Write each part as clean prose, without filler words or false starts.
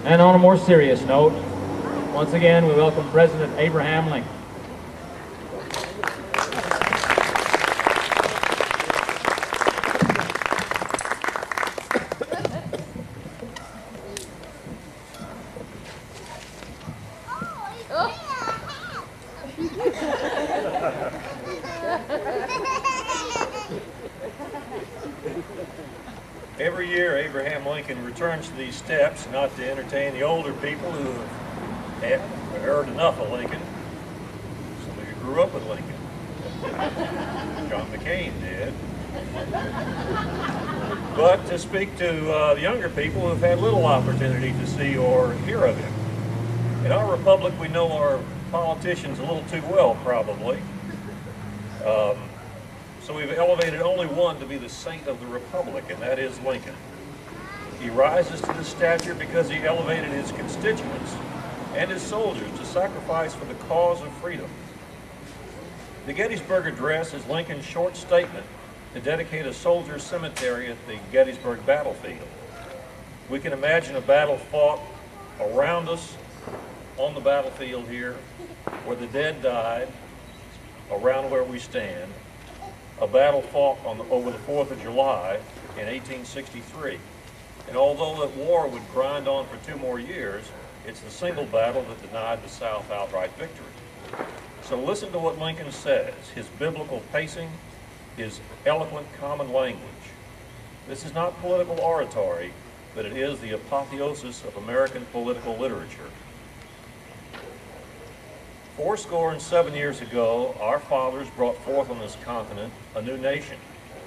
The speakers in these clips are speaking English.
And on a more serious note, once again we welcome President Abraham Lincoln. Every year, Abraham Lincoln returns to these steps, not to entertain the older people who have heard enough of Lincoln. Some of you grew up with Lincoln. John McCain did. But to speak to the younger people who have had little opportunity to see or hear of him. In our republic, we know our politicians a little too well, probably. So we've elevated only one to be the saint of the republic, and that is Lincoln. He rises to this stature because he elevated his constituents and his soldiers to sacrifice for the cause of freedom. The Gettysburg Address is Lincoln's short statement to dedicate a soldier's cemetery at the Gettysburg battlefield. We can imagine a battle fought around us on the battlefield here, where the dead died, around where we stand. A battle fought over the 4th of July in 1863. And although that war would grind on for 2 more years, it's the single battle that denied the South outright victory. So listen to what Lincoln says, his biblical pacing, his eloquent common language. This is not political oratory, but it is the apotheosis of American political literature. 87 years ago, our fathers brought forth on this continent a new nation,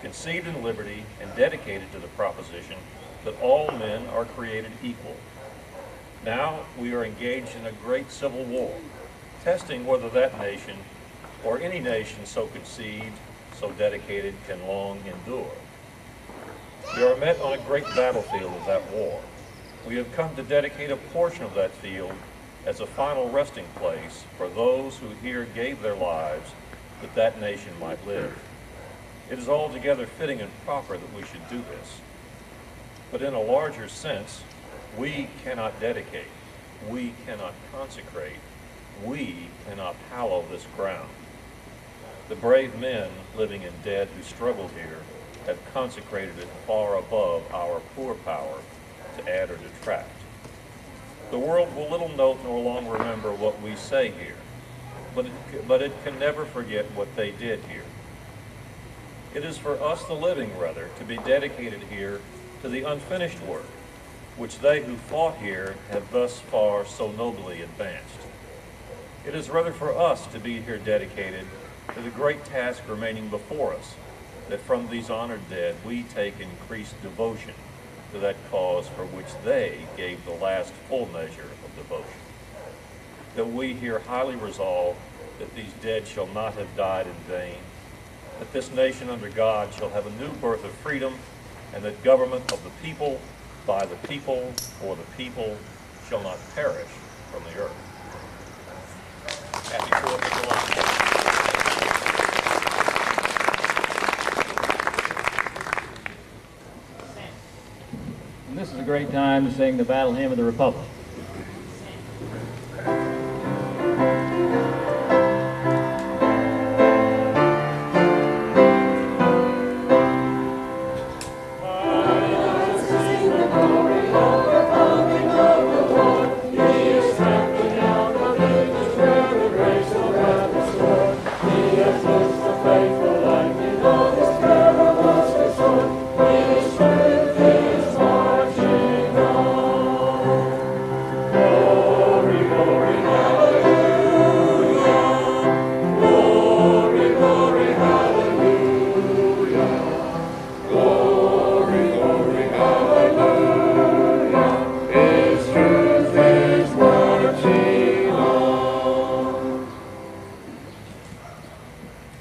conceived in liberty and dedicated to the proposition that all men are created equal. Now we are engaged in a great civil war, testing whether that nation, or any nation so conceived, so dedicated, can long endure. We are met on a great battlefield of that war. We have come to dedicate a portion of that field as a final resting place for those who here gave their lives that that nation might live. It is altogether fitting and proper that we should do this. But in a larger sense, we cannot dedicate, we cannot consecrate, we cannot hallow this ground. The brave men, living and dead, who struggled here have consecrated it far above our poor power to add or detract. The world will little note nor long remember what we say here, but it can never forget what they did here. It is for us, the living, rather, to be dedicated here to the unfinished work, which they who fought here have thus far so nobly advanced. It is rather for us to be here dedicated to the great task remaining before us, that from these honored dead we take increased devotion to that cause for which they gave the last full measure of devotion. That we here highly resolve that these dead shall not have died in vain, that this nation under God shall have a new birth of freedom, and that government of the people, by the people, for the people, shall not perish from the earth. Happy 4th of July. And this is a great time to sing the Battle Hymn of the Republic.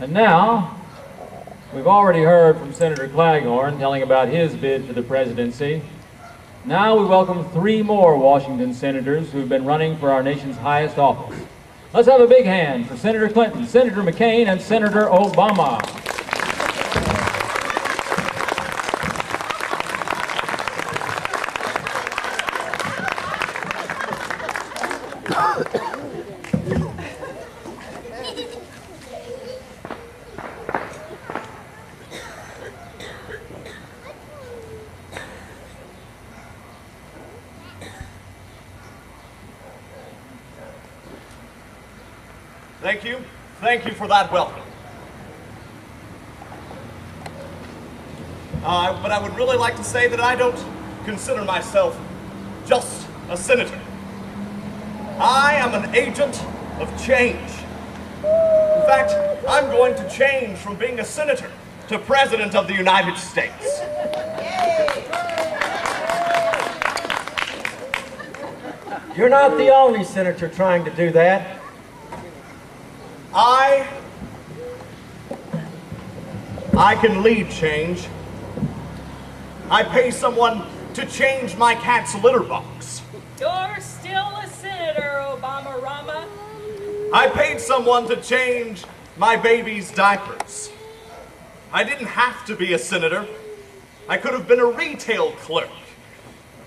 And now, we've already heard from Senator Claghorn telling about his bid for the presidency. Now we welcome 3 more Washington senators who've been running for our nation's highest office. Let's have a big hand for Senator Clinton, Senator McCain, and Senator Obama. Thank you. Thank you for that welcome. But I would really like to say that I don't consider myself just a senator. I am an agent of change. In fact, I'm going to change from being a senator to President of the United States. You're not the only senator trying to do that. I can lead change. I pay someone to change my cat's litter box. You're still a senator, Obama Rama. I paid someone to change my baby's diapers. I didn't have to be a senator. I could have been a retail clerk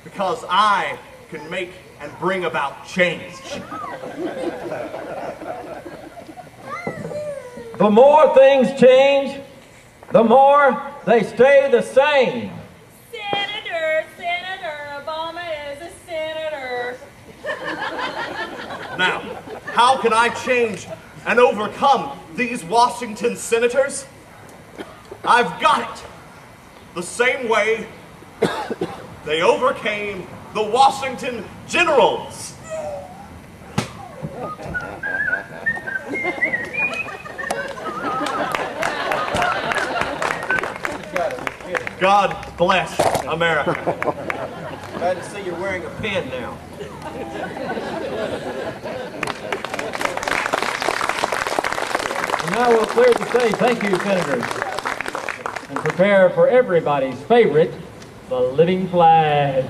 because I can make and bring about change. The more things change, the more they stay the same. Senator, Obama is a senator. Now, how can I change and overcome these Washington senators? I've got it. The same way they overcame the Washington generals. God bless America. Glad to see you're wearing a pin now. And now we'll clear the stage. Thank you, Senators. And prepare for everybody's favorite, the living flag.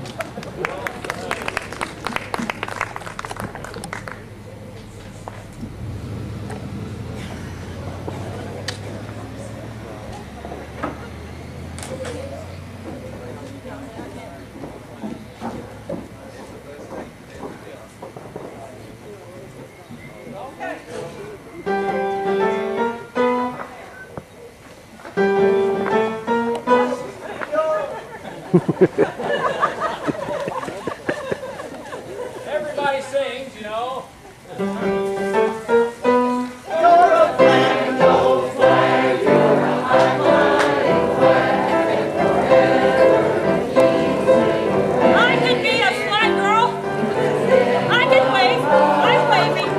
Everybody sings, you know. I can be a flag girl. I can wave. I'm waving.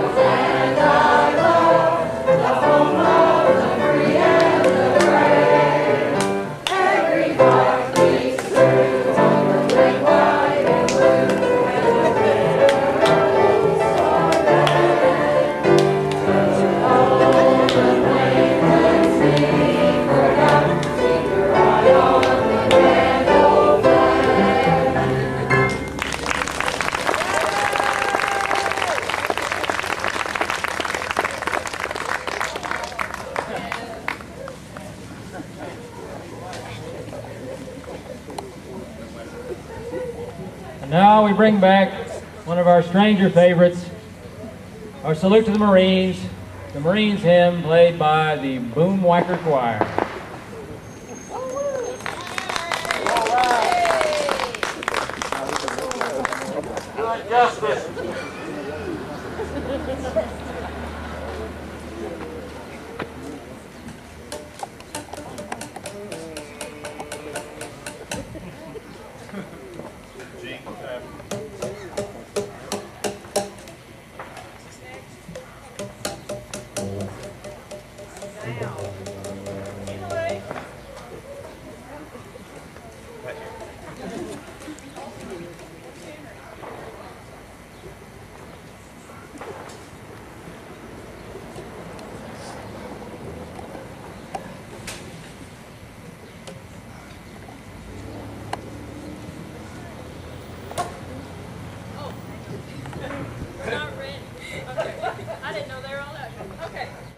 And now we bring back one of our stranger favorites, our salute to the Marines hymn played by the Boomwhacker Choir. Justice.